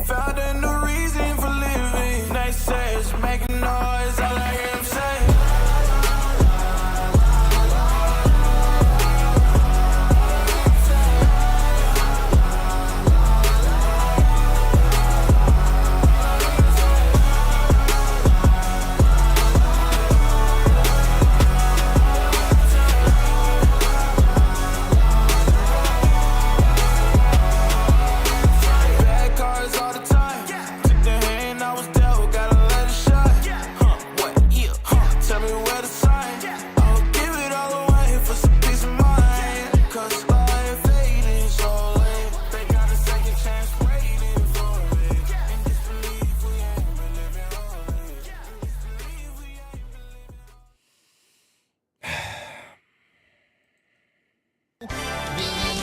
Found a new reason for living. Next says making noise, all I hear him say.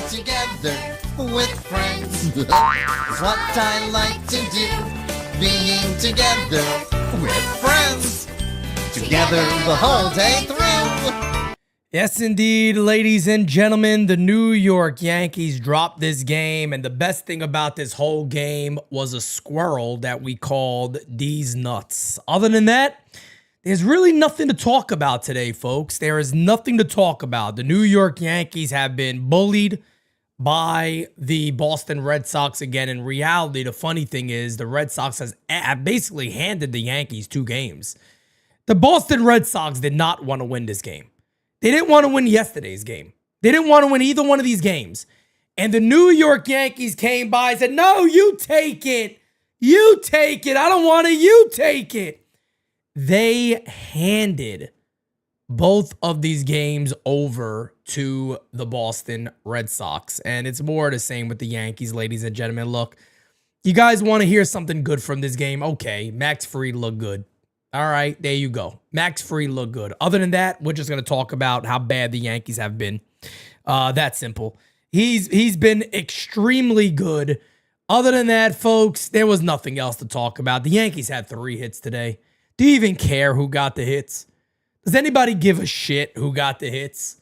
Together with friends is what I like to do. Being together with friends, together the whole day through. Yes, indeed, ladies and gentlemen, the New York Yankees dropped this game, and the best thing about this whole game was a squirrel that we called D's nuts. Other than that, there's really nothing to talk about today, folks. There is nothing to talk about. The New York Yankees have been bullied by the Boston Red Sox again. In reality, the funny thing is the Red Sox have basically handed the Yankees 2 games. The Boston Red Sox did not want to win this game. They didn't want to win yesterday's game. They didn't want to win either one of these games. And the New York Yankees came by and said, no, you take it. You take it. I don't want it. You take it. They handed both of these games over to the Boston Red Sox. And it's more the same with the Yankees, ladies and gentlemen. Look, you guys want to hear something good from this game? Okay, Max Fried looked good. All right, there you go. Max Fried looked good. Other than that, we're just going to talk about how bad the Yankees have been. That's simple. He's been extremely good. Other than that, folks, there was nothing else to talk about. The Yankees had 3 hits today. Do you even care who got the hits? Does anybody give a shit who got the hits?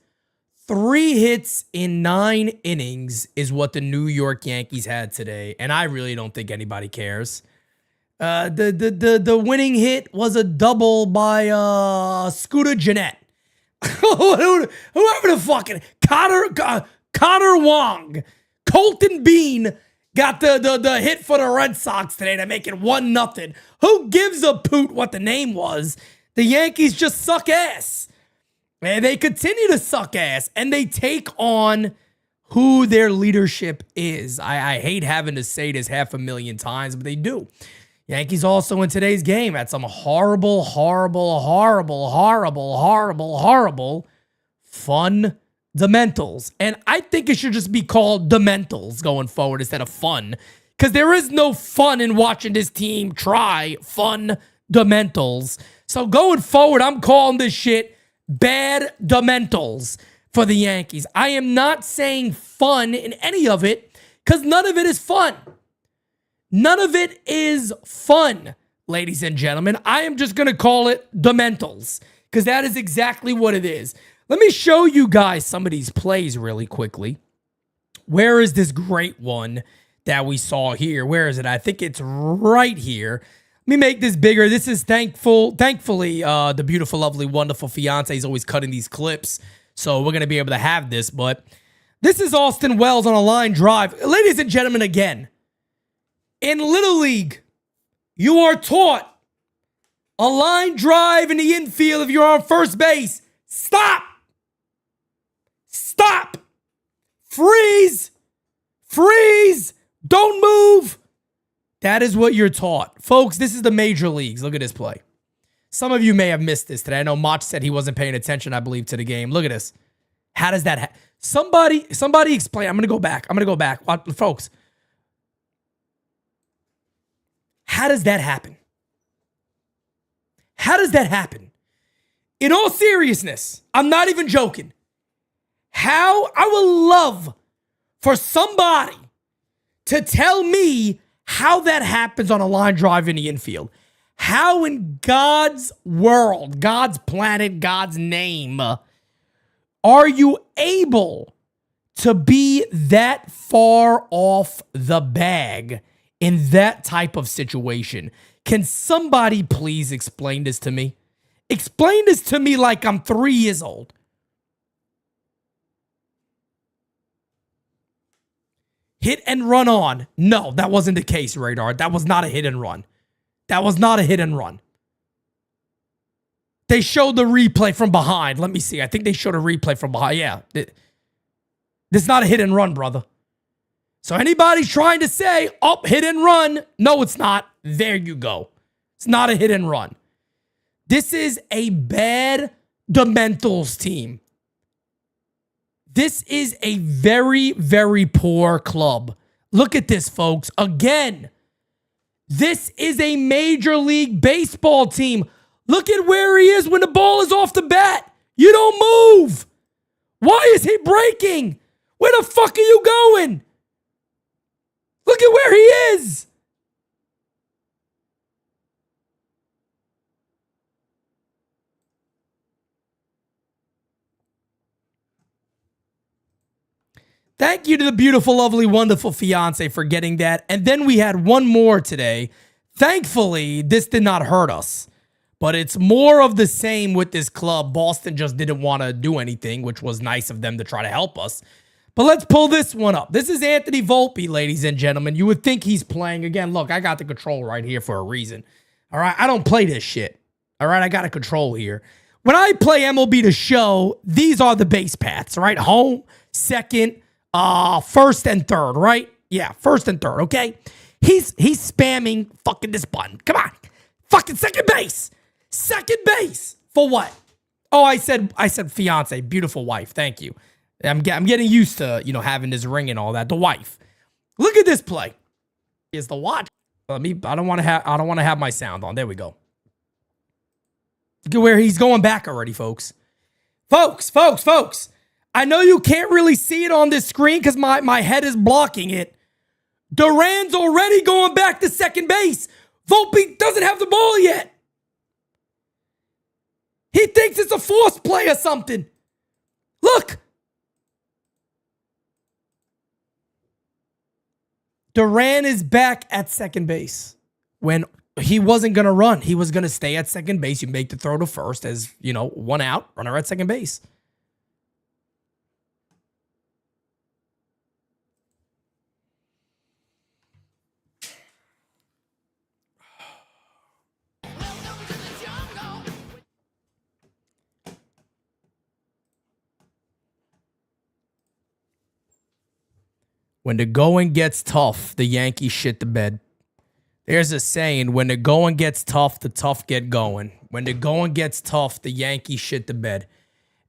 3 hits in 9 innings is what the New York Yankees had today, and I really don't think anybody cares. The winning hit was a double by Scooter Gennett. Whoever the fucking Connor Wong, Colton Bean got the hit for the Red Sox today to make it 1-0. Who gives a poot what the name was? The Yankees just suck ass. And they continue to suck ass. And they take on who their leadership is. I hate having to say this 500,000 times, but they do. Yankees also in today's game had some horrible fundamentals. And I think it should just be called dementals going forward instead of fun. Because there is no fun in watching this team try fundamentals. So going forward, I'm calling this shit bad dementals for the Yankees. I am not saying fun in any of it because none of it is fun. None of it is fun, ladies and gentlemen. I am just going to call it dementals because that is exactly what it is. Let me show you guys some of these plays really quickly. Where is this great one that we saw here? Where is it? I think it's right here. Let me make this bigger. This is thankfully, the beautiful, lovely, wonderful fiance is always cutting these clips, so we're going to be able to have this. But this is Austin Wells on a line drive. Ladies and gentlemen, again, in Little League, you are taught a line drive in the infield if you're on first base. Stop. Stop. Freeze. Freeze. Don't move. That is what you're taught. Folks, this is the major leagues. Look at this play. Some of you may have missed this today. I know Mach said he wasn't paying attention, I believe, to the game. Look at this. How does that Somebody explain. I'm going to go back. Folks, how does that happen? How does that happen? In all seriousness, I'm not even joking. How I would love for somebody to tell me how that happens on a line drive in the infield. How in God's world, God's planet, God's name, are you able to be that far off the bag in that type of situation. Can somebody please explain this to me? Explain this to me like I'm 3 years old. Hit and run on. No, that wasn't the case, Radar. That was not a hit and run. That was not a hit and run. They showed the replay from behind. Let me see. I think they showed a replay from behind. Yeah. This is not a hit and run, brother. So anybody trying to say, oh, hit and run. No, it's not. There you go. It's not a hit and run. This is a bad Dementals team. This is a very, very poor club. Look at this, folks. Again, this is a Major League Baseball team. Look at where he is when the ball is off the bat. You don't move. Why is he breaking? Where the fuck are you going? Look at where he is. Thank you to the beautiful, lovely, wonderful fiance for getting that. And then we had one more today. Thankfully, this did not hurt us. But it's more of the same with this club. Boston just didn't want to do anything, which was nice of them to try to help us. But let's pull this one up. This is Anthony Volpe, ladies and gentlemen. You would think he's playing. Again, look, I got the control right here for a reason. All right, I don't play this shit. All right, I got a control here. When I play MLB The Show, these are the base paths, right? Home, second, first and third, right? Yeah, first and third, okay? He's spamming fucking this button. Come on. Fucking second base. Second base. For what? Oh, I said fiance, beautiful wife. Thank you. I'm getting used to, you know, having this ring and all that. The wife. Look at this play. Is the watch. I don't want to have my sound on. There we go. Look at where he's going back already, folks. Folks. I know you can't really see it on this screen because my head is blocking it. Duran's already going back to second base. Volpe doesn't have the ball yet. He thinks it's a force play or something. Look. Duran is back at second base when he wasn't going to run. He was going to stay at second base. You make the throw to first as, you know, one out, runner at second base. When the going gets tough, the Yankees shit the bed. There's a saying, when the going gets tough, the tough get going. When the going gets tough, the Yankees shit the bed.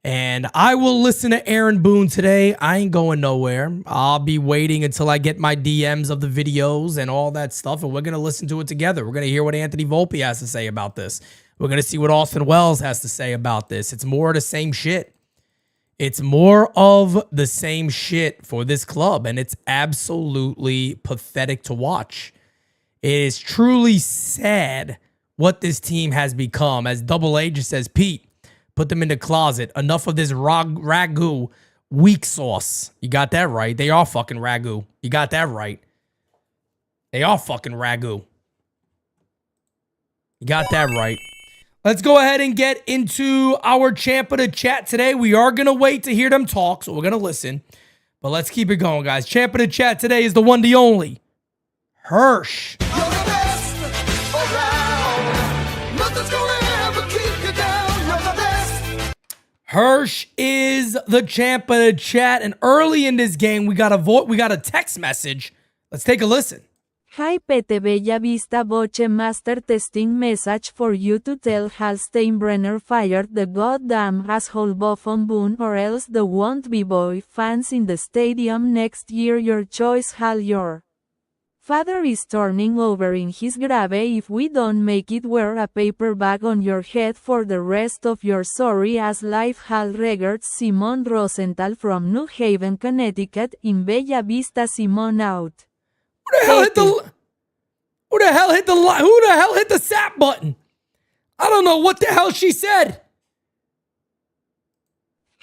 And I will listen to Aaron Boone today. I ain't going nowhere. I'll be waiting until I get my DMs of the videos and all that stuff, and we're going to listen to it together. We're going to hear what Anthony Volpe has to say about this. We're going to see what Austin Wells has to say about this. It's more of the same shit. It's more of the same shit for this club, and it's absolutely pathetic to watch. It is truly sad what this team has become. As Double A just says, Pete, put them in the closet. Enough of this ragu weak sauce. You got that right. They are fucking ragu. You got that right. They are fucking ragu. You got that right. Let's go ahead and get into our champ of the chat today. We are going to wait to hear them talk, so we're going to listen. But let's keep it going, guys. Champ of the chat today is the one, the only, Hirsch. You're the best around. Nothing's gonna ever keep you down. You're the best. Hirsch is the champ of the chat, and early in this game, we got a text message. Let's take a listen. Hi Pete Bella Vista Boche Master Testing Message for you to tell Hal Steinbrenner fired the goddamn asshole Buffon Boone or else there won't be boy fans in the stadium next year. Your choice, Hal. Your father is turning over in his grave if we don't make it. Wear a paper bag on your head for the rest of your sorry ass life. Hal. Regards, Simon Rosenthal from New Haven, Connecticut. In Bella Vista. Simon out. Who the hell hit the sap button? I don't know what the hell she said.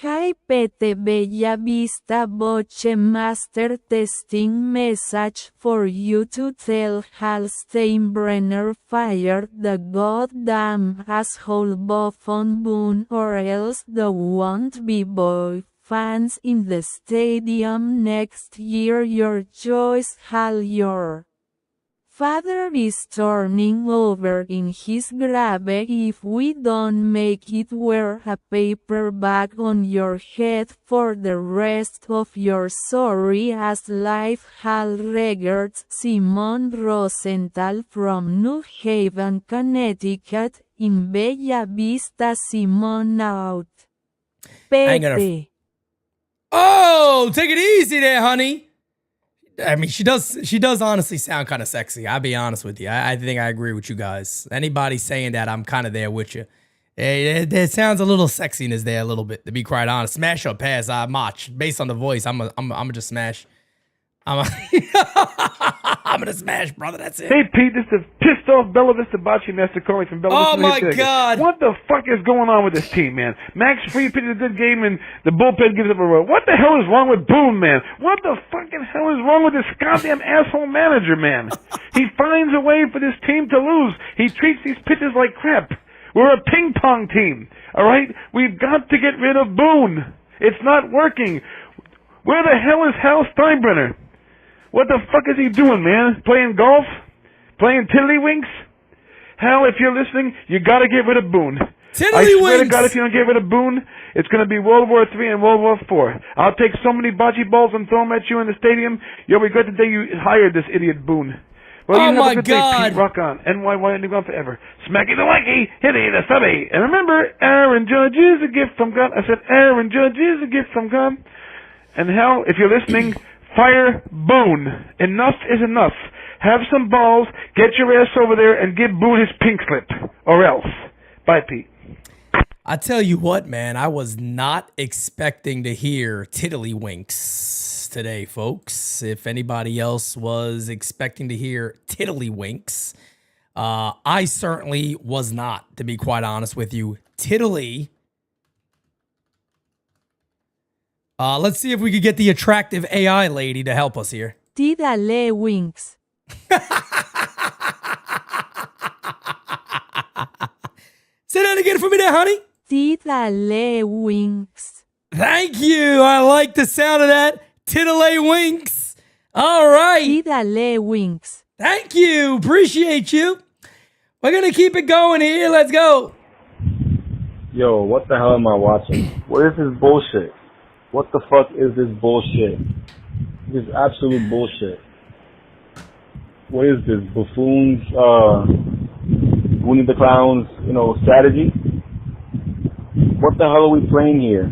Hi Pete Bella Vista Boche Master Testing Message for you to tell Hal Steinbrenner fire the goddamn asshole Buffon Boone or else there won't be boy fans in the stadium next year. Your choice, Hal. Your father is turning over in his grave if we don't make it. Wear a paper bag on your head for the rest of your sorry ass life. Hal. Regards, Simon Rosenthal from New Haven, Connecticut, in Bella Vista. Simon out. Pete. Oh, take it easy there, honey. I mean, she does honestly sound kind of sexy. I'll be honest with you. I think I agree with you guys. Anybody saying that, I'm kind of there with you. There sounds a little sexiness there a little bit, to be quite honest. Smash or pass, Mach. Based on the voice, I'm gonna just smash. I'm gonna smash, brother. That's it. Hey, Pete, this is pissed off Bella Vista Bocce Master calling from Bella Vista. Oh, my God. What the fuck is going on with this team, man? Max Fried pitches a good game and the bullpen gives up a row. What the hell is wrong with Boone, man? What the fucking hell is wrong with this goddamn asshole manager, man? He finds a way for this team to lose. He treats these pitchers like crap. We're a ping pong team, all right? We've got to get rid of Boone. It's not working. Where the hell is Hal Steinbrenner? What the fuck is he doing, man? Playing golf? Playing tiddlywinks? Hal, if you're listening, you gotta get rid of Boone. I swear to God, if you don't get rid of Boone, it's gonna be World War III and World War IV. I'll take so many bocce balls and throw them at you in the stadium, you'll regret the day you hired this idiot Boone. Well, oh you have my a good God. day, Pete. Rock on. NYY underground forever. Smacky the wanky, hitty the subby. And remember, Aaron Judge is a gift from God. I said Aaron Judge is a gift from God. And Hal, if you're listening, fire Boone. Enough is enough. Have some balls, get your ass over there, and give Boone his pink slip. Or else. Bye, Pete. I tell you what, man, I was not expecting to hear tiddlywinks today, folks. If anybody else was expecting to hear tiddlywinks, I certainly was not, to be quite honest with you. Tiddly. Let's see if we could get the attractive AI lady to help us here. Tidale winks. Say that again for me there, honey. Tidale winks. Thank you. I like the sound of that. Tiddly winks. All right. Tidale winks. Thank you. Appreciate you. We're going to keep it going here. Let's go. Yo, what the hell am I watching? What is this bullshit? What the fuck is this bullshit? This is absolute bullshit. What is this? Buffoon's, Boone the Clown's, strategy? What the hell are we playing here?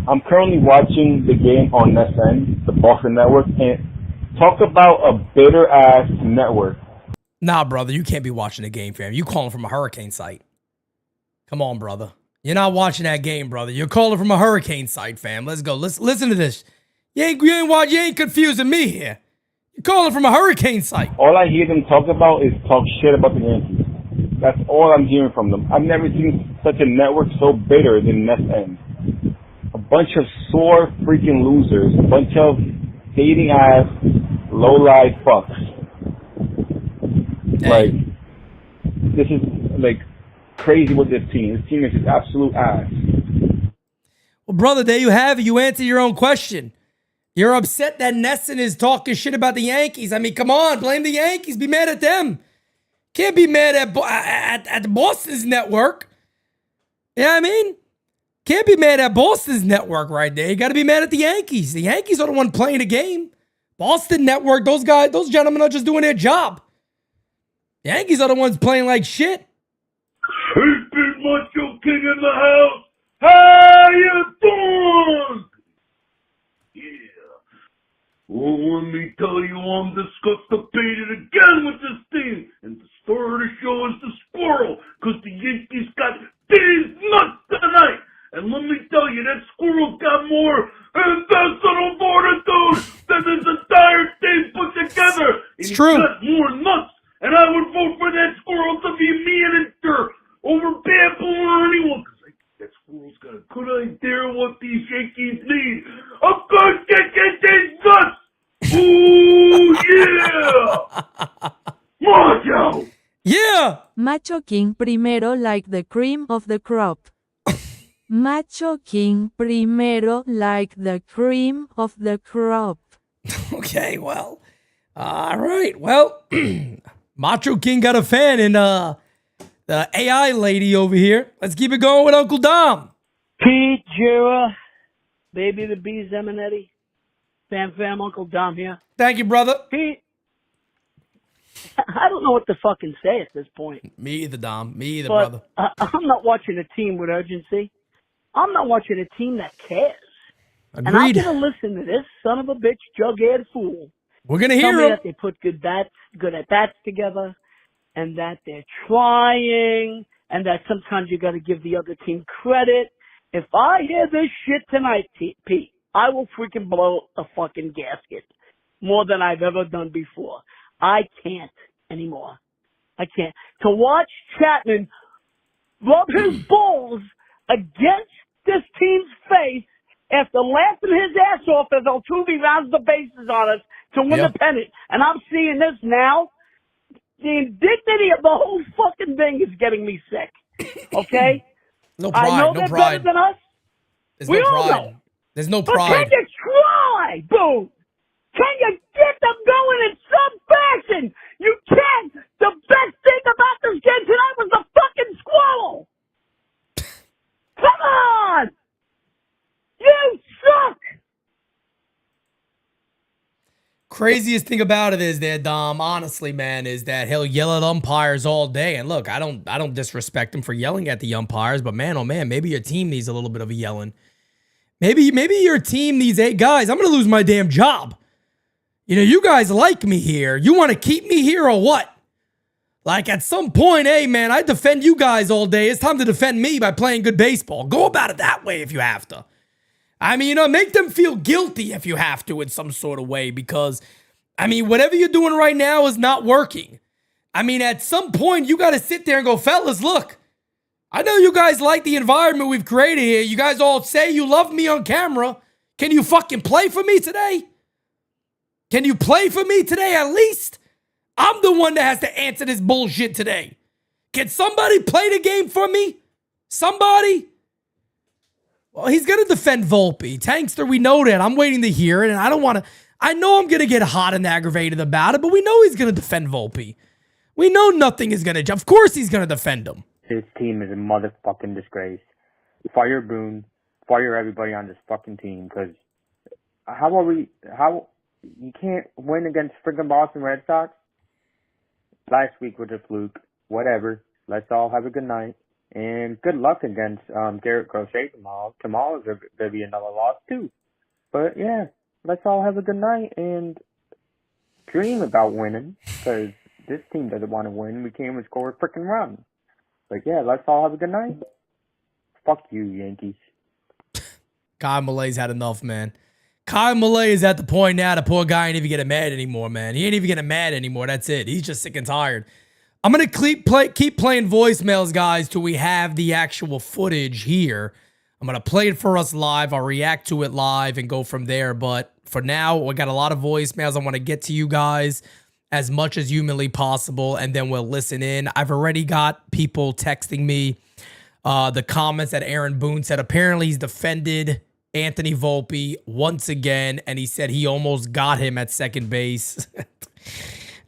I'm currently watching the game on SN, the Boston Network, and talk about a bitter-ass network. Nah, brother, you can't be watching the game, fam. You calling from a hurricane site. Come on, brother. You're not watching that game, brother. You're calling from a hurricane site, fam. Let's go. Listen to this. You ain't confusing me here. You're calling from a hurricane site. All I hear them talk about is talk shit about the Yankees. That's all I'm hearing from them. I've never seen such a network so bitter than SN. A bunch of sore freaking losers. A bunch of dating ass, low-life fucks. Dang. Like, this is, crazy with this team. This team is just absolute ass. Well, brother, there you have it. You answer your own question. You're upset that Nesson is talking shit about the Yankees. I mean, come on, blame the Yankees. Be mad at them. Can't be mad at the Boston's network. You know what I mean? Can't be mad at Boston's network right there. You got to be mad at the Yankees. The Yankees are the one playing the game. Boston network, those gentlemen are just doing their job. The Yankees are the ones playing like shit. Hey, Big Macho King in the house. How you doing? Yeah. Well, let me tell you, I'm disgusted again with this team. And the star of the show is the squirrel, because the Yankees got these nuts tonight. And let me tell you, that squirrel got more intestinal fortitude than this entire team put together. It's true. He got more nuts. And I would vote for that squirrel to be manager over Bamble or anyone. Because that squirrel's got a good idea what the Macho King primero like the cream of the crop. Macho King primero like the cream of the crop. Okay, well, all right. Well, Macho King got a fan in the AI lady over here. Let's keep it going with Uncle Dom. Pete, Jura, Baby the Bees, Eminetti, Fam, Uncle Dom here. Thank you, brother. Pete, I don't know what to fucking say at this point. Me either, Dom. Me either, But brother. I'm not watching a team with urgency. I'm not watching a team that cares. Agreed. And I'm going to listen to this son of a bitch, jughead fool. We're going to Tell hear me him. that they put good at bats together, and that they're trying, and that sometimes you got to give the other team credit. If I hear this shit tonight, Pete, I will freaking blow a fucking gasket more than I've ever done before. I can't anymore. I can't. To watch Chapman rub his balls against this team's face after laughing his ass off as Altuve rounds the bases on us to win the pennant. And I'm seeing this now. The indignity of the whole fucking thing is getting me sick. Okay? No pride. I know no they're pride. better than us. There's We no all pride. know. There's no But pride. can you try, Boone? Can you get them going in some fashion? You can't. The best thing about this game tonight was the fucking squall. Come on! You suck! Craziest thing about it is that Dom, honestly, man, is that he'll yell at umpires all day. And look, I don't disrespect him for yelling at the umpires, but man, oh man, maybe your team needs a little bit of a yelling. Maybe your team needs guys. I'm gonna lose my damn job. You know, you guys like me here. You want to keep me here or what? Like at some point, hey man, I defend you guys all day. It's time to defend me by playing good baseball. Go about it that way if you have to. I mean, you know, make them feel guilty if you have to in some sort of way because, I mean, whatever you're doing right now is not working. I mean, at some point, you got to sit there and go, fellas, look, I know you guys like the environment we've created here. You guys all say you love me on camera. Can you fucking play for me today? Can you play for me today at least? I'm the one that has to answer this bullshit today. Can somebody play the game for me? Somebody? Well, he's going to defend Volpe. Tankster, we know that. I'm waiting to hear it, and I don't want to. I know I'm going to get hot and aggravated about it, but we know he's going to defend Volpe. We know nothing is going to. Of course he's going to defend him. This team is a motherfucking disgrace. Fire Boone. Fire everybody on this fucking team, because how you can't win against freaking Boston Red Sox? Last week was a fluke. Whatever. Let's all have a good night. And good luck against Garrett Crochet tomorrow. Tomorrow's going to be another loss, too. But, yeah, let's all have a good night and dream about winning, because this team doesn't want to win. We can't even score a freaking run. But, yeah, let's all have a good night. Fuck you, Yankees. Kyle Malay's had enough, man. Kyle Malay is at the point now, the poor guy ain't even getting mad anymore, man. He ain't even getting mad anymore. That's it. He's just sick and tired. I'm going to keep playing voicemails, guys, till we have the actual footage here. I'm going to play it for us live. I'll react to it live and go from there. But for now, we got a lot of voicemails. I want to get to you guys as much as humanly possible, and then we'll listen in. I've already got people texting me the comments that Aaron Boone said. Apparently, he's defended Anthony Volpe once again, and he said he almost got him at second base.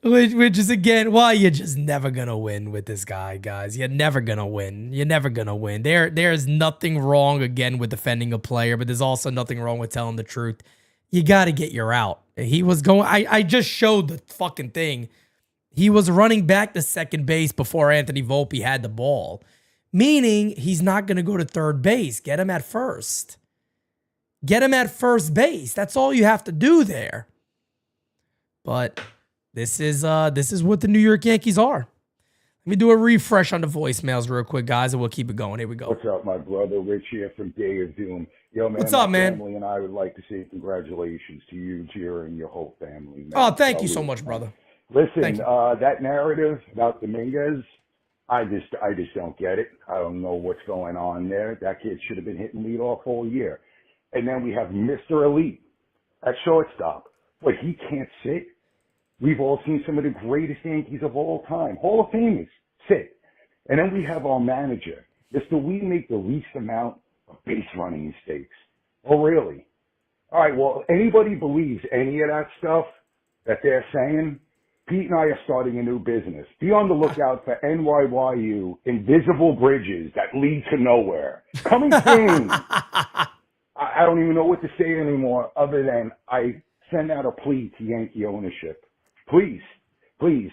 Which is, again, why you're just never going to win with this guy, guys. You're never going to win. You're never going to win. There's nothing wrong, again, with defending a player, but there's also nothing wrong with telling the truth. You got to get your out. He was going, I just showed the fucking thing. He was running back to second base before Anthony Volpe had the ball, meaning he's not going to go to third base. Get him at first. Get him at first base. That's all you have to do there. But this is what the New York Yankees are. Let me do a refresh on the voicemails real quick, guys, and we'll keep it going. Here we go. What's up, my brother? Rich here from Day of Doom. Yo, man, what's up, man? Family and I would like to say congratulations to you, Jira, and your whole family. Man. Oh, thank you so much, brother. Listen, that narrative about Dominguez, I just don't get it. I don't know what's going on there. That kid should have been hitting leadoff all year. And then we have Mr. Elite at shortstop, but he can't sit. We've all seen some of the greatest Yankees of all time. Hall of Famers sit. And then we have our manager. Mr. We make the least amount of base running mistakes. Oh, really? All right, well, anybody believes any of that stuff that they're saying, Pete and I are starting a new business. Be on the lookout for NYYU, Invisible Bridges that lead to nowhere. Coming soon. I don't even know what to say anymore other than I send out a plea to Yankee ownership. Please, please,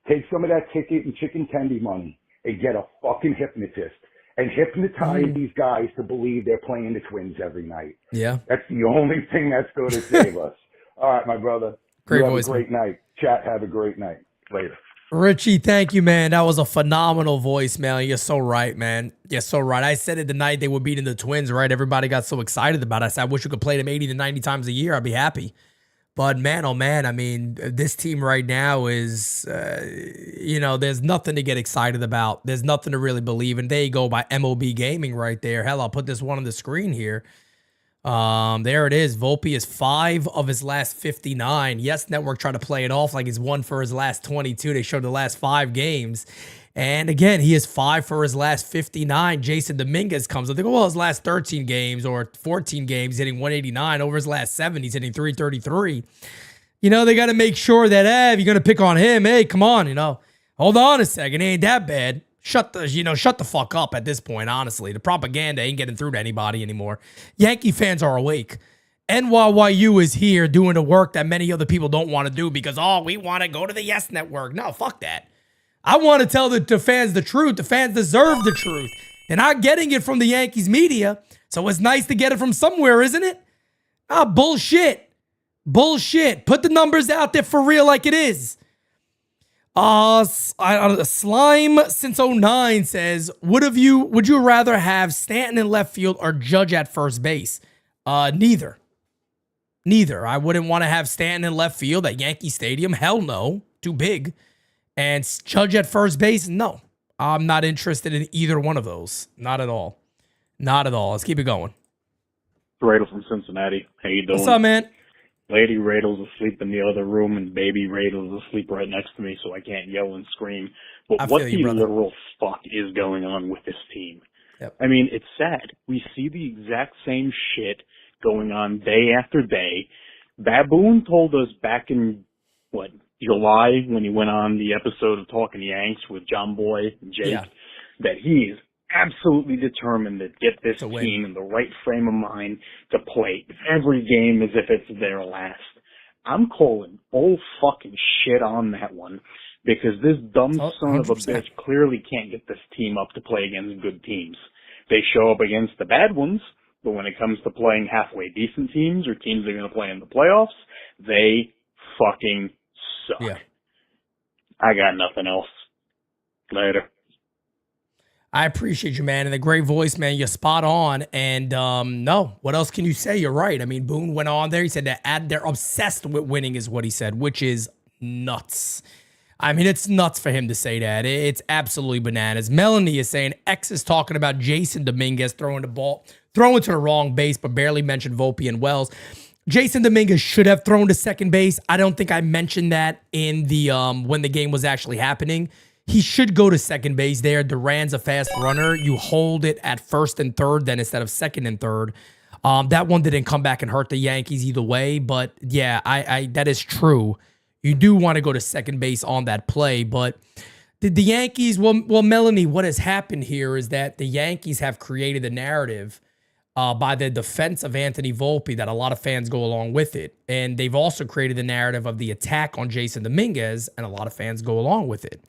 take some of that ticket and chicken tendy money and get a fucking hypnotist and hypnotize these guys to believe they're playing the Twins every night. Yeah. That's the only thing that's going to save us. All right, my brother. Great you have voice, a great night. Chat, have a great night. Later. Richie, thank you, man. That was a phenomenal voicemail. You're so right, man. You're so right. I said it the night they were beating the Twins, right? Everybody got so excited about it. I said, I wish you could play them 80 to 90 times a year. I'd be happy. But man, oh man, I mean, this team right now is, there's nothing to get excited about. There's nothing to really believe in. There you go by MLB Gaming right there. Hell, I'll put this one on the screen here. There it is. Volpe is 5 of his last 59. Yes, Network tried to play it off like he's 1 for his last 22. They showed the last 5 games. And again, he is 5 for his last 59. Jason Dominguez comes up. They go, well, his last 13 games or 14 games, hitting 189. Over his last 7, he's hitting 333. They got to make sure that, if you're going to pick on him, hey, come on, hold on a second. It ain't that bad. Shut the fuck up at this point, honestly. The propaganda ain't getting through to anybody anymore. Yankee fans are awake. NYYU is here doing the work that many other people don't want to do because, we want to go to the Yes Network. No, fuck that. I want to tell the fans the truth. The fans deserve the truth. They're not getting it from the Yankees media, so it's nice to get it from somewhere, isn't it? Bullshit. Bullshit. Put the numbers out there for real like it is. Slime since 09 says, would you rather have Stanton in left field or Judge at first base? Neither. I wouldn't want to have Stanton in left field at Yankee Stadium. Hell no. Too big. And Judge at first base? No. I'm not interested in either one of those. Not at all. Not at all. Let's keep it going. Radel from Cincinnati. How you doing? What's up, man? Lady Radel's asleep in the other room, and baby Radel's asleep right next to me, so I can't yell and scream. But what the literal fuck is going on with this team? Yep. I mean, it's sad. We see the exact same shit going on day after day. Baboon told us back in, July, when he went on the episode of Talking Yanks with John Boy and Jake, that he is absolutely determined to get this team in the right frame of mind to play every game as if it's their last. I'm calling bull fucking shit on that one because this dumb son of a bitch clearly can't get this team up to play against good teams. They show up against the bad ones, but when it comes to playing halfway decent teams or teams that are going to play in the playoffs, they fucking suck. Yeah. I got nothing else. Later. I appreciate you, man. And the great voice, man. You're spot on. And no, what else can you say? You're right. I mean, Boone went on there. He said that they're obsessed with winning is what he said, which is nuts. I mean, it's nuts for him to say that. It's absolutely bananas. Melanie is saying X is talking about Jason Dominguez throwing to the wrong base, but barely mentioned Volpe and Wells. Jason Dominguez should have thrown to second base. I don't think I mentioned that in the when the game was actually happening. He should go to second base there. Duran's a fast runner. You hold it at first and third then instead of second and third. That one didn't come back and hurt the Yankees either way. But yeah, I that is true. You do want to go to second base on that play. But the Yankees, well, Melanie, what has happened here is that the Yankees have created a narrative by the defense of Anthony Volpe that a lot of fans go along with it. And they've also created the narrative of the attack on Jason Dominguez, and a lot of fans go along with it.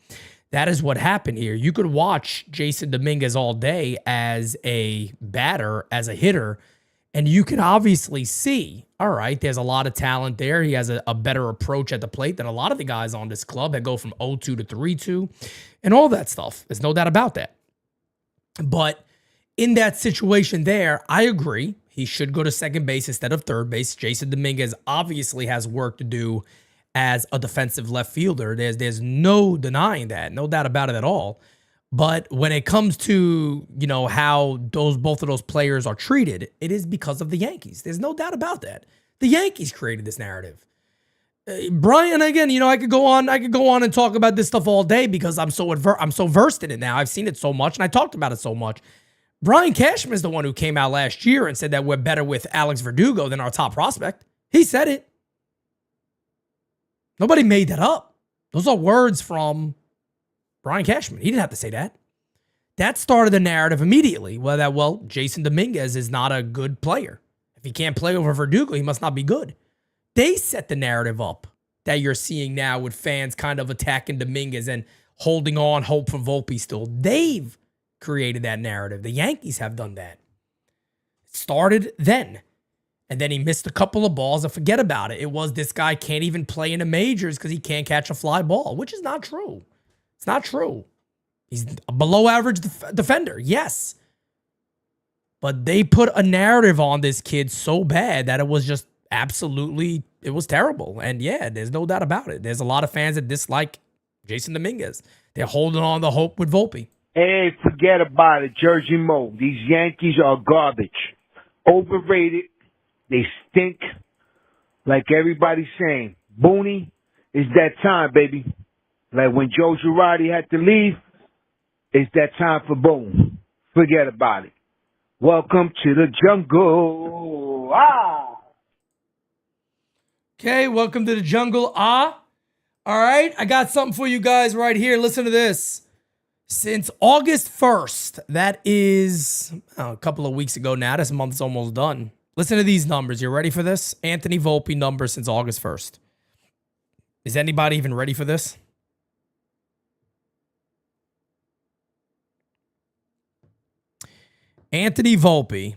That is what happened here. You could watch Jason Dominguez all day as a batter, as a hitter, and you can obviously see, all right, there's a lot of talent there. He has a better approach at the plate than a lot of the guys on this club that go from 0-2 to 3-2 and all that stuff. There's no doubt about that. But in that situation there, I agree. He should go to second base instead of third base. Jason Dominguez obviously has work to do as a defensive left fielder. There's no denying that. No doubt about it at all. But when it comes to, how both of those players are treated, it is because of the Yankees. There's no doubt about that. The Yankees created this narrative. Brian, again, I could go on and talk about this stuff all day because I'm so versed in it now. I've seen it so much and I talked about it so much. Brian Cashman is the one who came out last year and said that we're better with Alex Verdugo than our top prospect. He said it. Nobody made that up. Those are words from Brian Cashman. He didn't have to say that. That started the narrative immediately. Well, Jason Dominguez is not a good player. If he can't play over Verdugo, he must not be good. They set the narrative up that you're seeing now with fans kind of attacking Dominguez and holding on hope for Volpe still. They've created that narrative. The Yankees have done that. It started then. And then he missed a couple of balls and forget about it. It was this guy can't even play in the majors because he can't catch a fly ball, which is not true. It's not true. He's a below average defender, yes. But they put a narrative on this kid so bad that it was just absolutely, it was terrible. And yeah, there's no doubt about it. There's a lot of fans that dislike Jason Dominguez. They're holding on to hope with Volpe. Hey, forget about it, Jersey Mo. These Yankees are garbage. Overrated. They stink. Like everybody's saying. Boone, it's that time, baby. Like when Joe Girardi had to leave, it's that time for Boone. Forget about it. Welcome to the jungle. Okay, welcome to the jungle. All right, I got something for you guys right here. Listen to this. Since August 1st, that is a couple of weeks ago now. This month's almost done. Listen to these numbers. You ready for this? Anthony Volpe numbers since August 1st. Is anybody even ready for this? Anthony Volpe,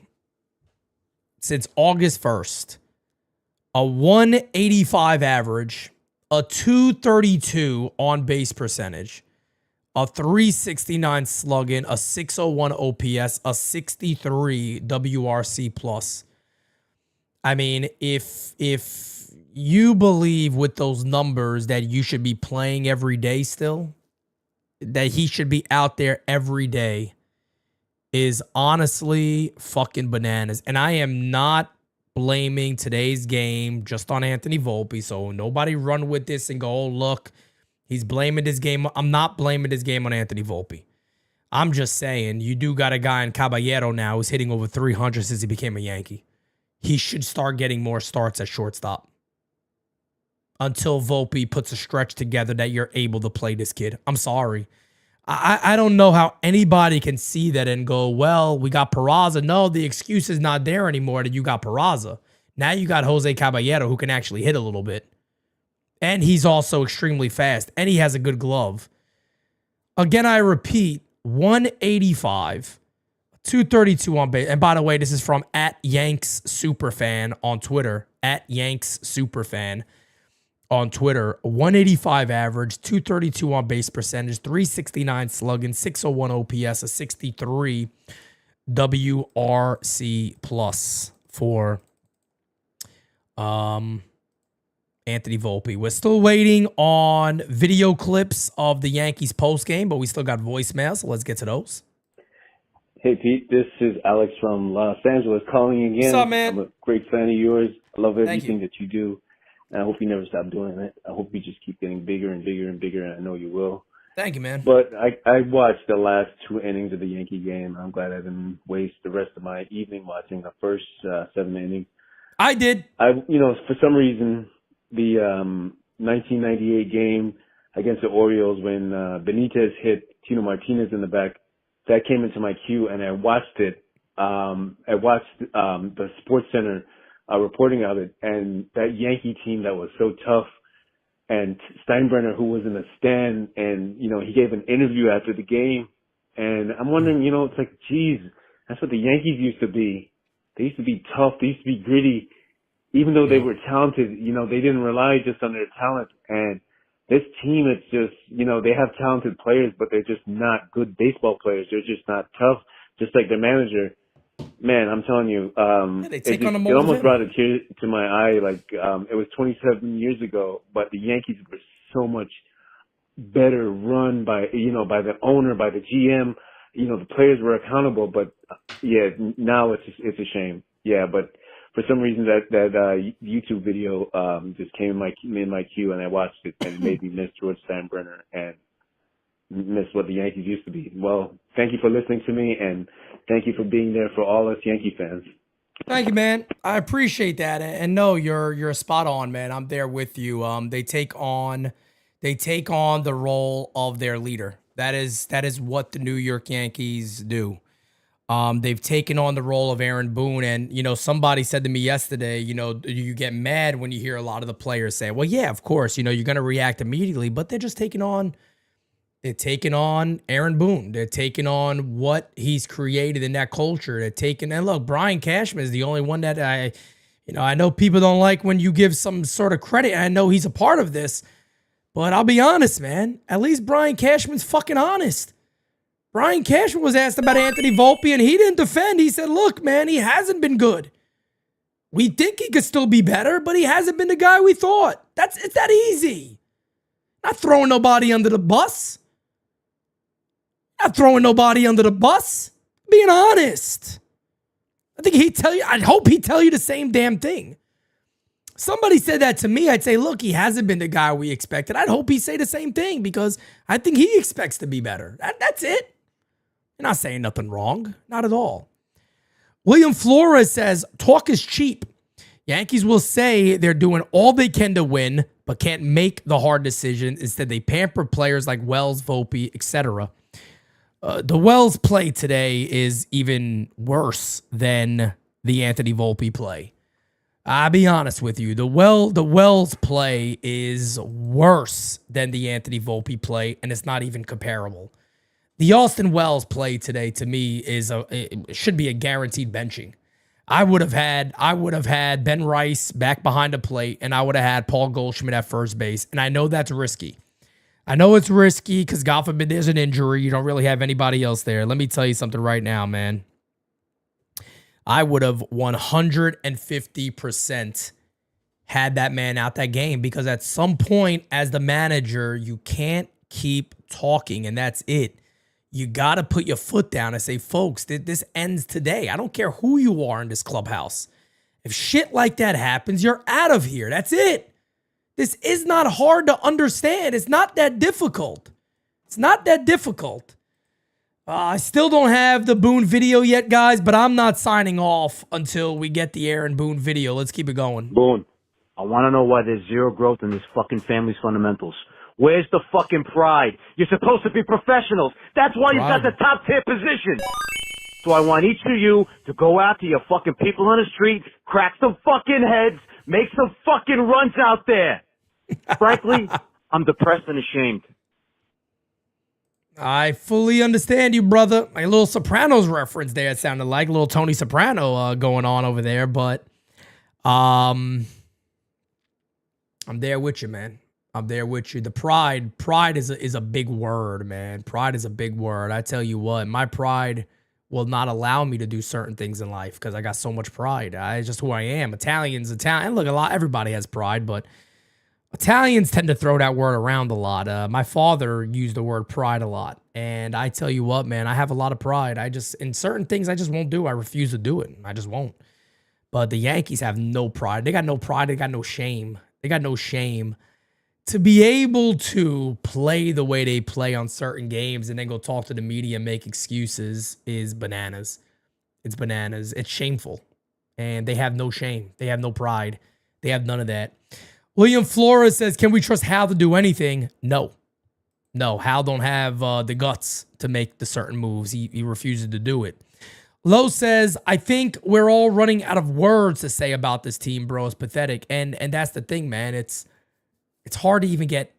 since August 1st, a 185 average, a 232 on base percentage, a 369 slugging, a 601 OPS, a 63 WRC plus. I mean, if you believe with those numbers that you should be playing every day still, that he should be out there every day, is honestly fucking bananas. And I am not blaming today's game just on Anthony Volpe. So nobody run with this and go, oh, look, he's blaming this game. I'm not blaming this game on Anthony Volpe. I'm just saying you do got a guy in Caballero now who's hitting over 300 since he became a Yankee. He should start getting more starts at shortstop until Volpe puts a stretch together that you're able to play this kid. I'm sorry. I don't know how anybody can see that and go, well, we got Peraza. No, the excuse is not there anymore that you got Peraza. Now you got Jose Caballero who can actually hit a little bit. And he's also extremely fast. And he has a good glove. Again, I repeat, 185, 232 on base. And by the way, this is from @Yanks Superfan on Twitter. @Yanks Superfan. On Twitter, 185 average, 232 on base percentage, 369 slugging, 601 OPS, a 63 WRC plus for Anthony Volpe. We're still waiting on video clips of the Yankees post-game, but we still got voicemails, so let's get to those. Hey, Pete, this is Alex from Los Angeles calling again. What's up, man? I'm a great fan of yours. I love Thank everything you. that you do. And I hope you never stop doing it. I hope you just keep getting bigger and bigger and bigger, and I know you will. Thank you, man. But I watched the last 2 innings of the Yankee game. I'm glad I didn't waste the rest of my evening watching the first 7 innings. I did. For some reason, the 1998 game against the Orioles when Benitez hit Tino Martinez in the back, that came into my queue, and I watched it. I watched the Sports Center reporting of it, and that Yankee team that was so tough, and Steinbrenner, who was in the stand, and, he gave an interview after the game, and I'm wondering, it's like, geez, that's what the Yankees used to be. They used to be tough. They used to be gritty. Even though they were talented, they didn't rely just on their talent. And this team, it's just, they have talented players, but they're just not good baseball players. They're just not tough, just like their manager. Man, I'm telling you, it almost brought a tear to my eye. Like, it was 27 years ago, but the Yankees were so much better run by the owner, by the GM. The players were accountable, but yeah, now it's a shame. Yeah, but for some reason that YouTube video just came in my queue, and I watched it, and it made me miss George Steinbrenner and miss what the Yankees used to be. Well, thank you for listening to me, and thank you for being there for all us Yankee fans. Thank you, man. I appreciate that. And no, you're spot on, man. I'm there with you. They take on the role of their leader. That is what the New York Yankees do. They've taken on the role of Aaron Boone. And, you know, somebody said to me yesterday, you know, you get mad when you hear a lot of the players say, well, yeah, of course, you know, you're going to react immediately, but they're just taking on Aaron Boone. They're taking on what he's created in that culture. And look, Brian Cashman is the only one that I know people don't like when you give some sort of credit. And I know he's a part of this, but I'll be honest, man. At least Brian Cashman's fucking honest. Brian Cashman was asked about Anthony Volpe, and he didn't defend. He said, look, man, he hasn't been good. We think he could still be better, but he hasn't been the guy we thought. It's that easy. Not throwing nobody under the bus. Not throwing nobody under the bus. Being honest. I hope he'd tell you the same damn thing. Somebody said that to me, I'd say, look, he hasn't been the guy we expected. I'd hope he'd say the same thing because I think he expects to be better. That's it. You're not saying nothing wrong. Not at all. William Flores says, talk is cheap. Yankees will say they're doing all they can to win, but can't make the hard decision. Instead, they pamper players like Wells, Volpe, etc. The Wells play today is even worse than the Anthony Volpe play. I'll be honest with you. The Wells play is worse than the Anthony Volpe play, and it's not even comparable. The Austin Wells play today, to me, it should be a guaranteed benching. I would have had Ben Rice back behind the plate, and I would have had Paul Goldschmidt at first base. And I know that's risky. I know it's risky because God forbid there's an injury. You don't really have anybody else there. Let me tell you something right now, man. I would have 150% had that man out that game because at some point as the manager, you can't keep talking, and that's it. You got to put your foot down and say, folks, this ends today. I don't care who you are in this clubhouse. If shit like that happens, you're out of here. That's it. This is not hard to understand. It's not that difficult. It's not that difficult. I still don't have the Boone video yet, guys, but I'm not signing off until we get the Aaron Boone video. Let's keep it going. Boone, I want to know why there's zero growth in this fucking family's fundamentals. Where's the fucking pride? You're supposed to be professionals. That's why you've got the top tier position. So I want each of you to go out to your fucking people on the street, crack some fucking heads, make some fucking runs out there. Frankly, I'm depressed and ashamed. I fully understand you, brother. My little Sopranos reference there, it sounded like a little Tony Soprano going on over there, but I'm there with you, man. I'm there with you. The pride is a big word, man. Pride is a big word. I tell you what, my pride will not allow me to do certain things in life because I got so much pride. It's just who I am. Italian. Look, everybody has pride, but Italians tend to throw that word around a lot. My father used the word pride a lot. And I tell you what, man, I have a lot of pride. In certain things, I just won't do. I refuse to do it. I just won't. But the Yankees have no pride. They got no pride. They got no shame. They got no shame. To be able to play the way they play on certain games and then go talk to the media and make excuses is bananas. It's bananas. It's shameful. And they have no shame. They have no pride. They have none of that. William Flores says, can we trust Hal to do anything? No. No, Hal don't have the guts to make the certain moves. He refuses to do it. Lowe says, I think we're all running out of words to say about this team, bro. It's pathetic. And that's the thing, man. It's hard to even get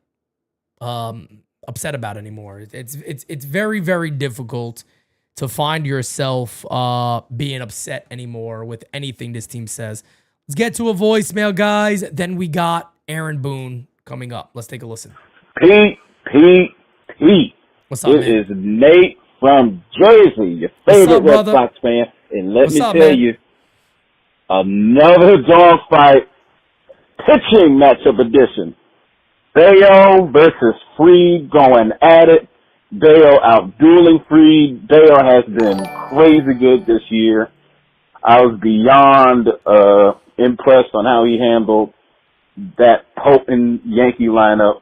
upset about anymore. It's very, very difficult to find yourself being upset anymore with anything this team says. Let's get to a voicemail, guys. Then we got Aaron Boone coming up. Let's take a listen. Pete. What's up, man? It is Nate from Jersey, your favorite Red Sox fan. And let me tell you, another dogfight pitching matchup edition. Bello versus Fried going at it. Bello out-dueling Fried. Bello has been crazy good this year. I was beyond impressed on how he handled that potent Yankee lineup.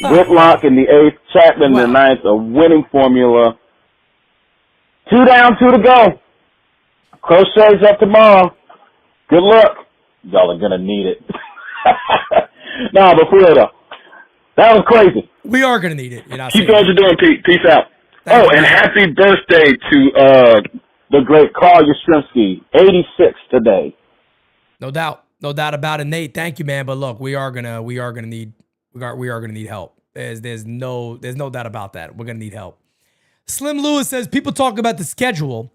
Whitlock in the 8th, Chapman in the 9th, a winning formula. 2 down, 2 to go. Crochet's up tomorrow. Good luck. Y'all are going to need it. Nah, but for real though, that was crazy. We are going to need it. Keep doing what you're doing, Pete. Peace out. And happy birthday to the great Carl Yastrzemski, 86 today. No doubt about it, Nate. Thank you, man. But look, we are gonna need help. There's no doubt about that. We're gonna need help. Slim Lewis says people talk about the schedule,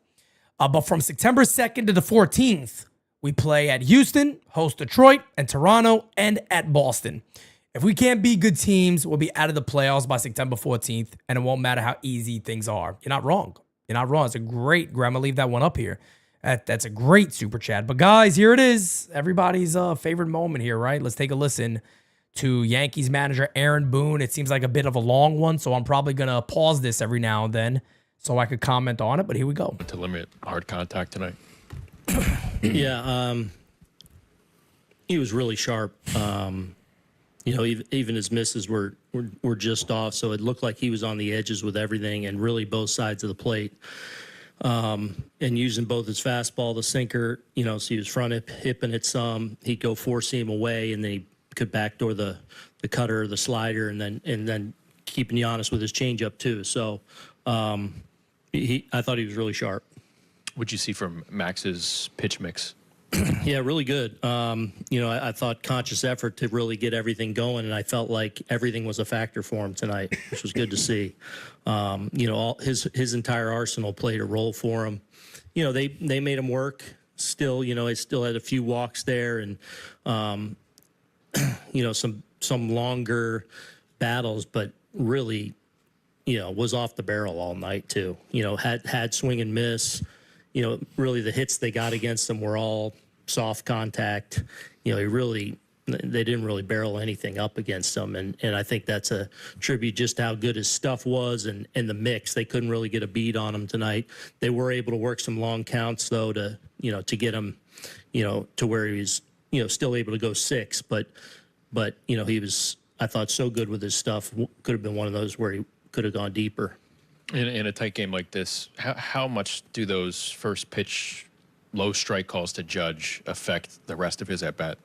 but from September 2nd to the 14th, we play at Houston, host Detroit, and Toronto, and at Boston. If we can't beat good teams, we'll be out of the playoffs by September 14th, and it won't matter how easy things are. You're not wrong. It's a great, I'm gonna leave that one up here. That's a great super chat. But guys, here it is. Everybody's favorite moment here, right? Let's take a listen to Yankees manager Aaron Boone. It seems like a bit of a long one, so I'm probably going to pause this every now and then so I could comment on it, but here we go. To limit hard contact tonight. Yeah, he was really sharp. Even his misses were just off, so it looked like he was on the edges with everything and really both sides of the plate. And using both his fastball, the sinker, so he was front hipping it some. He'd go 4-seam away, and then he could backdoor the cutter, the slider, and then keeping you honest with his changeup too. So I thought he was really sharp. What'd you see from Max's pitch mix? Yeah, really good. I thought conscious effort to really get everything going, and I felt like everything was a factor for him tonight, which was good to see. All his entire arsenal played a role for him. They made him work. Still, he still had a few walks there, and some longer battles, but really, was off the barrel all night too. Had swing and miss. Really the hits they got against him were all soft contact. They didn't really barrel anything up against him. And I think that's a tribute just how good his stuff was and the mix. They couldn't really get a beat on him tonight. They were able to work some long counts though to get him, to where he's, still able to go 6, but he was, I thought, so good with his stuff. Could have been one of those where he could have gone deeper. In a tight game like this, how much do those first pitch low strike calls to Judge affect the rest of his at-bat?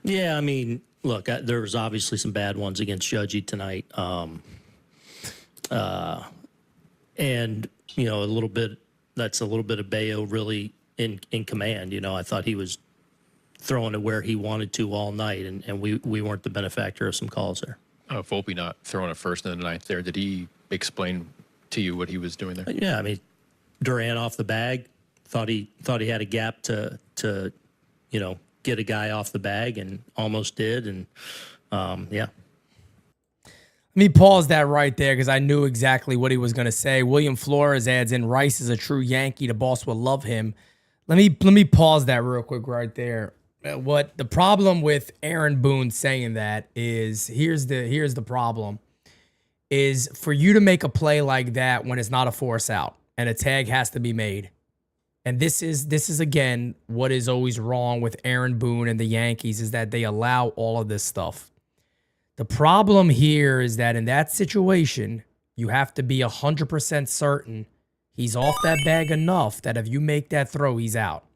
Yeah, I mean, look, there was obviously some bad ones against Judgy tonight. And, a little bit, that's a little bit of Bello really in command. I thought he was throwing it where he wanted to all night, and we weren't the benefactor of some calls there. Volpe not throwing a first in the 9th there. Did he explain to you what he was doing there? Yeah, I mean, Duran off the bag, thought he had a gap to get a guy off the bag, and almost did, and yeah. Let me pause that right there because I knew exactly what he was going to say. William Flores adds in, Rice is a true Yankee. The boss will love him. Let me pause that real quick right there. What the problem with Aaron Boone saying that is, here's the problem, is for you to make a play like that when it's not a force out and a tag has to be made. And this is again what is always wrong with Aaron Boone and the Yankees, is that they allow all of this stuff. The problem here is that in that situation, you have to be 100% certain he's off that bag enough that if you make that throw, he's out.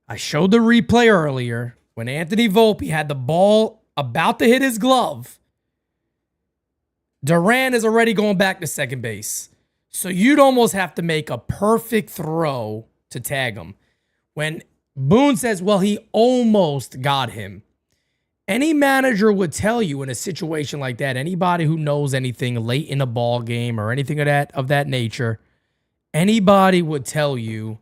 I showed the replay earlier when Anthony Volpe had the ball about to hit his glove. Duran is already going back to second base. So you'd almost have to make a perfect throw to tag him. When Boone says, well, he almost got him. Any manager would tell you in a situation like that, anybody who knows anything late in a ball game or anything of that nature, anybody would tell you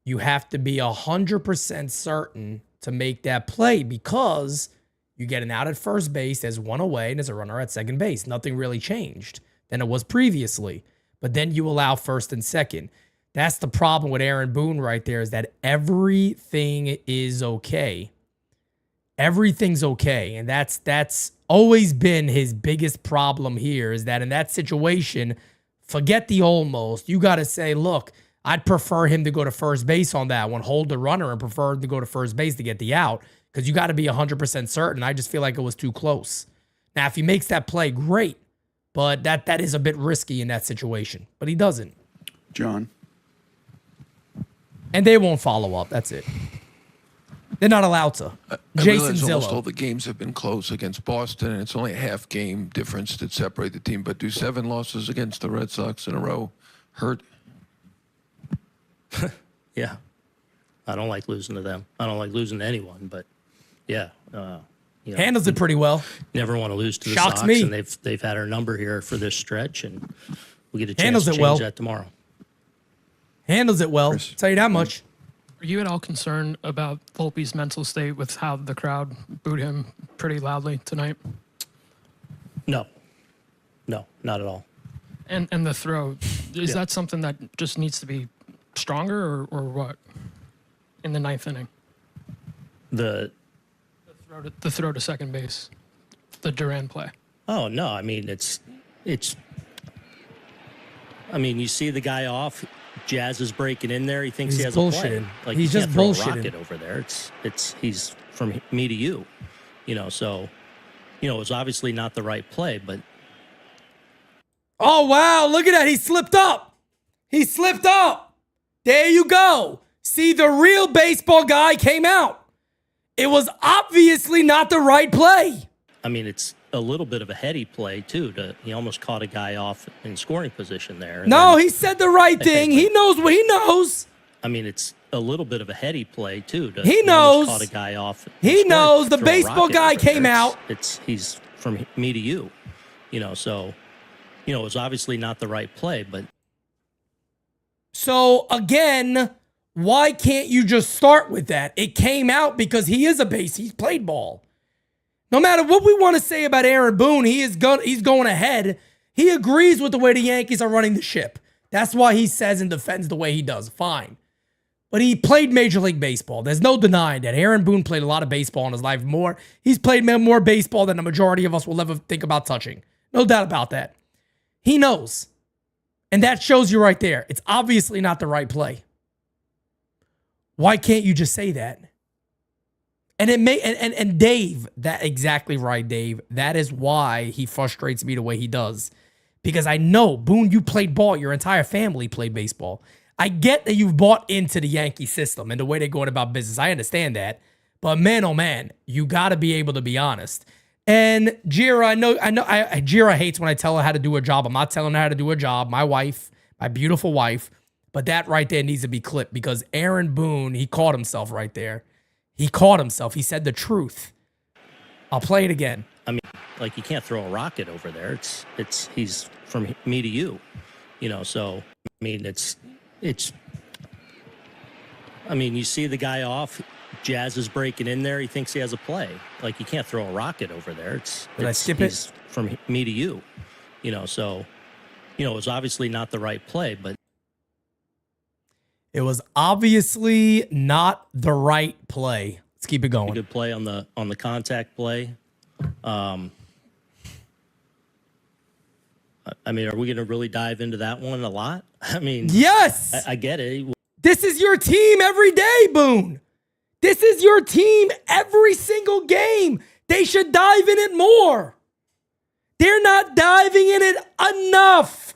you have to be 100% certain to make that play because you get an out at first base, there's one away, and there's a runner at second base. Nothing really changed than it was previously. But then you allow first and second. That's the problem with Aaron Boone right there, is that everything is okay. Everything's okay. And that's always been his biggest problem here, is that in that situation, forget the almost. You got to say, look, I'd prefer him to go to first base on that one, hold the runner, and prefer to go to first base to get the out because you got to be 100% certain. I just feel like it was too close. Now, if he makes that play, great, but that is a bit risky in that situation. But he doesn't. John. And they won't follow up. That's it. They're not allowed to. I Jason realize almost all Zillow. the games have been close against Boston, and it's only a half game difference that separate the team. But do 7 losses against the Red Sox in a row hurt? Yeah. I don't like losing to them. I don't like losing to anyone, but yeah. You know, Handles it pretty well. Never want to lose to the Shocks Sox, me. and they've had our number here for this stretch, and we get a chance Handles to it change well. that tomorrow. Handles it well. Tell you that much. Are you at all concerned about Volpe's mental state with how the crowd booed him pretty loudly tonight? No, not at all. And the throw, is that something that just needs to be stronger or what in the 9th inning? The throw to second base, the Duran play. Oh no, I mean it's. I mean, you see the guy off. Jazz is breaking in there. He thinks He's he has a play. bullshitting. Like He's you just can't throw bullshitting. a rocket over there. He's from me to you, you know. So, you know, it was obviously not the right play, but Oh, wow. Look at that. He slipped up. He slipped up. There you go. See, the real baseball guy came out. It was obviously not the right play. I mean, it's a little bit of a heady play too. He almost caught a guy off in scoring position there. And No, then- he said the right thing. He knows what he knows. I mean, it's a little bit of a heady play too. He almost knows. Caught a guy off. He and knows. The throw a baseball rocket guy over came there. out. He's from me to you, you know. So, you know, it was obviously not the right play, but So again, why can't you just start with that? It came out because he is a base. He's played ball. No matter what we want to say about Aaron Boone, he's going ahead. He agrees with the way the Yankees are running the ship. That's why he says and defends the way he does. Fine. But he played Major League Baseball. There's no denying that. Aaron Boone played a lot of baseball in his life. He's played more baseball than the majority of us will ever think about touching. No doubt about that. He knows. And that shows you right there. It's obviously not the right play. Why can't you just say that? And it may and Dave, that exactly right, Dave. That is why he frustrates me the way he does. Because I know, Boone, you played ball. Your entire family played baseball. I get that you've bought into the Yankee system and the way they're going about business. I understand that. But man, oh man, you got to be able to be honest. And Jira, I know, Jira hates when I tell her how to do her job. I'm not telling her how to do her job. My wife, my beautiful wife. But that right there needs to be clipped because Aaron Boone, he caught himself right there. He caught himself. He said the truth. I'll play it again. I mean, like you can't throw a rocket over there. He's from me to you, you know. So I mean, I mean, you see the guy off. Jazz is breaking in there. He thinks he has a play. Like you can't throw a rocket over there. Did I skip it? He's from me to you, you know. So, you know, it was obviously not the right play, but it was obviously not the right play. Let's keep it going. Good play on the contact play. I mean, are we going to really dive into that one a lot? I mean, yes, I get it. This is your team every day, Boone. This is your team every single game. They should dive in it more. They're not diving in it enough.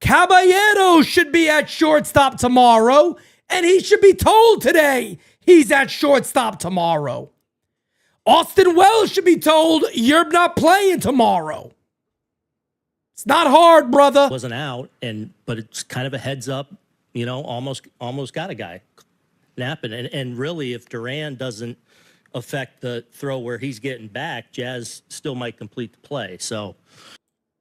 Caballero should be at shortstop tomorrow, and he should be told today he's at shortstop tomorrow. Austin Wells should be told you're not playing tomorrow. It's not hard, brother. Wasn't out, but it's kind of a heads up, you know, almost got a guy napping. And really, if Duran doesn't affect the throw where he's getting back, Jazz still might complete the play. So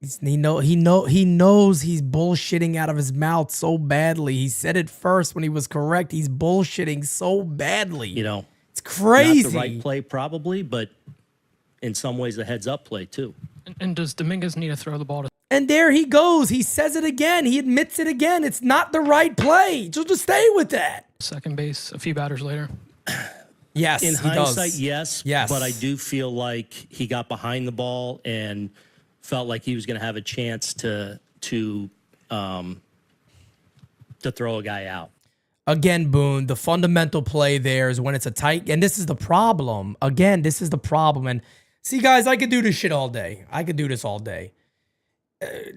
he knows he's bullshitting out of his mouth so badly. He said it first when he was correct. He's bullshitting so badly. You know, it's crazy. Not the right play, probably, but in some ways, a heads up play too. And does Dominguez need to throw the ball to? And there he goes. He says it again. He admits it again. It's not the right play. Just stay with that. Second base a few batters later. Yes, in he hindsight, does. yes. But I do feel like he got behind the ball and felt like he was going to have a chance to to throw a guy out. Again, Boone, the fundamental play there is when it's a tight, and this is the problem. Again, this is the problem. And see, guys, I could do this shit all day. I could do this all day.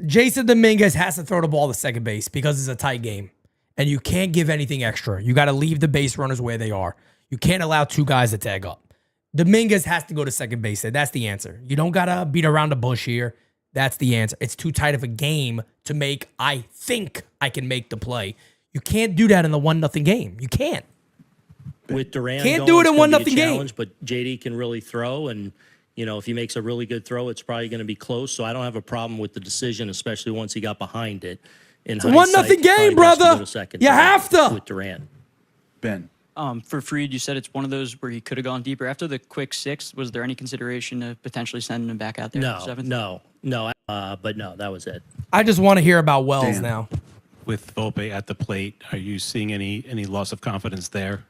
Jason Dominguez has to throw the ball to second base because it's a tight game. And you can't give anything extra. You got to leave the base runners where they are. You can't allow two guys to tag up. Dominguez has to go to second base. That's the answer. You don't got to beat around the bush here. That's the answer. It's too tight of a game to make, I think I can make the play. You can't do that in the 1-0 game. You can't. With Duran, can't do it in 1-0 game. But JD can really throw, and if he makes a really good throw, it's probably going to be close. So I don't have a problem with the decision, especially once he got behind it. It's a 1-0 game, brother. You have to. With Duran. Ben. For Fried, you said it's one of those where he could have gone deeper. After the quick 6, was there any consideration of potentially sending him back out there? No, for 7th? no. But no, that was it. I just want to hear about Wells now. With Volpe at the plate, are you seeing any loss of confidence there?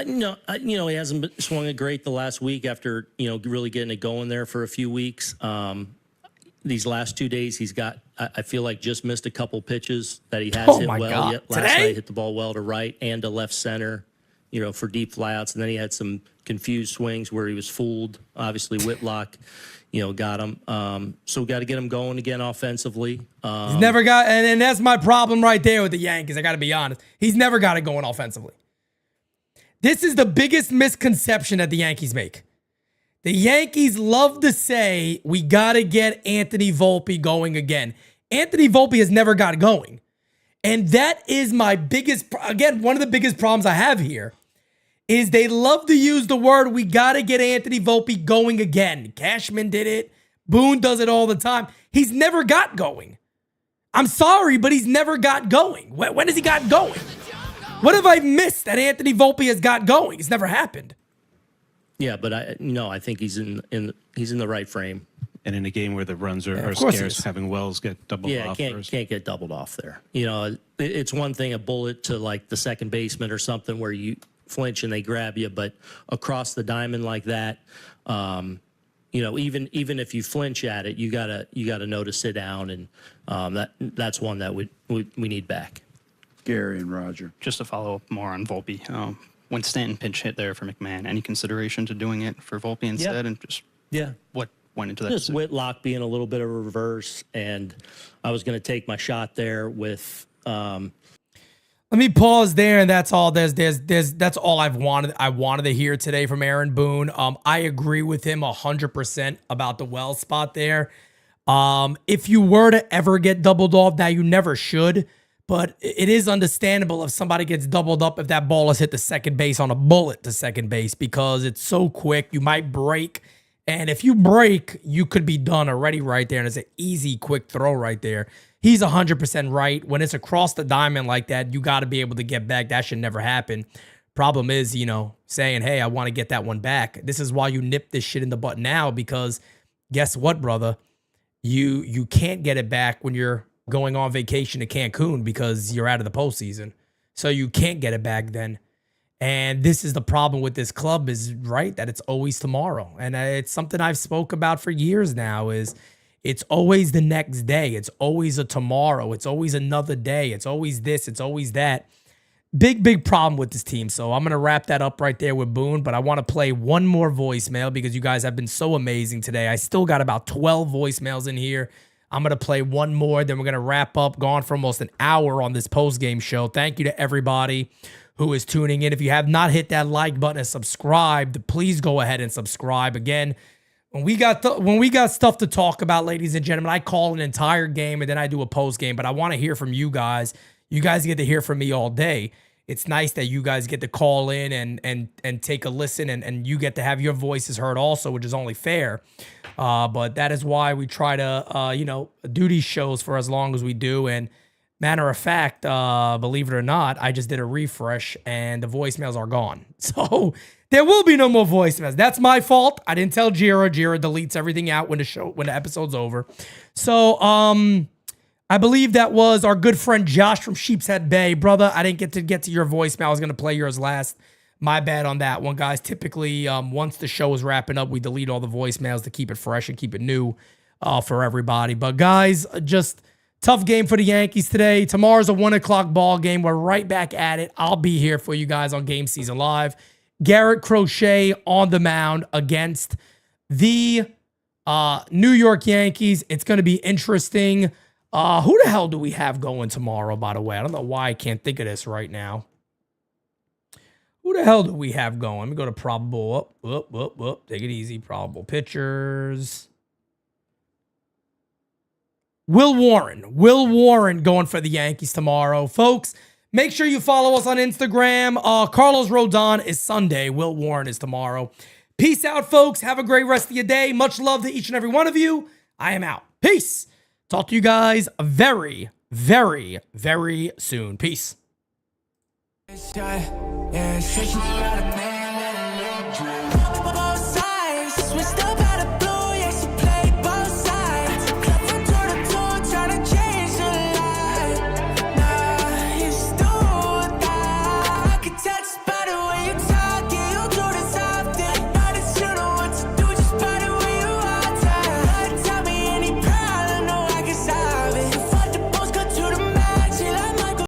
No, he hasn't been swung it great the last week after really getting it going there for a few weeks. These last 2 days, he's got, I feel like, just missed a couple pitches that he has hit well. God. Last night, hit the ball well to right and to left center, for deep flyouts. And then he had some confused swings where he was fooled. Obviously, Whitlock, got him. So we got to get him going again offensively. He's never got, and that's my problem right there with the Yankees. I got to be honest. He's never got it going offensively. This is the biggest misconception that the Yankees make. The Yankees love to say, we got to get Anthony Volpe going again. Anthony Volpe has never got going. And that is my biggest, again, one of the biggest problems I have here is they love to use the word, we got to get Anthony Volpe going again. Cashman did it. Boone does it all the time. He's never got going. I'm sorry, but he's never got going. When has he got going? What have I missed that Anthony Volpe has got going? It's never happened. Yeah, but I think he's in the right frame. And in a game where the runs are scarce, having Wells get doubled off. Yeah, can't get doubled off there. It's one thing, a bullet to like the second baseman or something where you flinch and they grab you, but across the diamond like that, even if you flinch at it, you gotta know to sit down, and that's one that we need back. Gary and Roger. Just to follow up more on Volpe, when Stanton pinch hit there for McMahon, any consideration to doing it for Volpe instead? And just what went into that? Just Whitlock being a little bit of a reverse, and I was going to take my shot there with. Let me pause there, and that's all. That's all I wanted to hear today from Aaron Boone. I agree with him 100% about the Wells spot there. If you were to ever get doubled off, now you never should. But it is understandable if somebody gets doubled up if that ball is hit the second base on a bullet to second base because it's so quick. You might break. And if you break, you could be done already right there. And it's an easy, quick throw right there. He's 100% right. When it's across the diamond like that, you got to be able to get back. That should never happen. Problem is, saying, hey, I want to get that one back. This is why you nip this shit in the butt now because guess what, brother? You can't get it back when you're going on vacation to Cancun because you're out of the postseason. So you can't get it back then. And this is the problem with this club is, right, that it's always tomorrow. And it's something I've spoke about for years now is it's always the next day. It's always a tomorrow. It's always another day. It's always this. It's always that. Big problem with this team. So I'm going to wrap that up right there with Boone, but I want to play one more voicemail because you guys have been so amazing today. I still got about 12 voicemails in here. I'm going to play one more, then we're going to wrap up. Gone for almost an hour on this post-game show. Thank you to everybody who is tuning in. If you have not hit that like button and subscribed, please go ahead and subscribe. Again, when we got stuff to talk about, ladies and gentlemen, I call an entire game and then I do a post-game, but I want to hear from you guys. You guys get to hear from me all day. It's nice that you guys get to call in and take a listen and you get to have your voices heard also, which is only fair. But that is why we try to, do these shows for as long as we do. And matter of fact, believe it or not, I just did a refresh and the voicemails are gone. So there will be no more voicemails. That's my fault. I didn't tell Jira. Jira deletes everything out when the episode's over. So, I believe that was our good friend Josh from Sheepshead Bay. Brother, I didn't get to your voicemail. I was going to play yours last. My bad on that one, guys. Typically, once the show is wrapping up, we delete all the voicemails to keep it fresh and keep it new for everybody. But guys, just Tough game for the Yankees today. Tomorrow's a 1 o'clock ball game. We're right back at it. I'll be here for you guys on Game Season Live. Garrett Crochet on the mound against the New York Yankees. It's going to be interesting. Who the hell do we have going tomorrow, by the way? I don't know why I can't think of this right now. Who the hell do we have going? Let me go to probable. Take it easy. Probable pitchers. Will Warren going for the Yankees tomorrow. Folks, make sure you follow us on Instagram. Carlos Rodon is Sunday. Will Warren is tomorrow. Peace out, folks. Have a great rest of your day. Much love to each and every one of you. I am out. Peace. Talk to you guys very, very, very soon. Peace. Better when you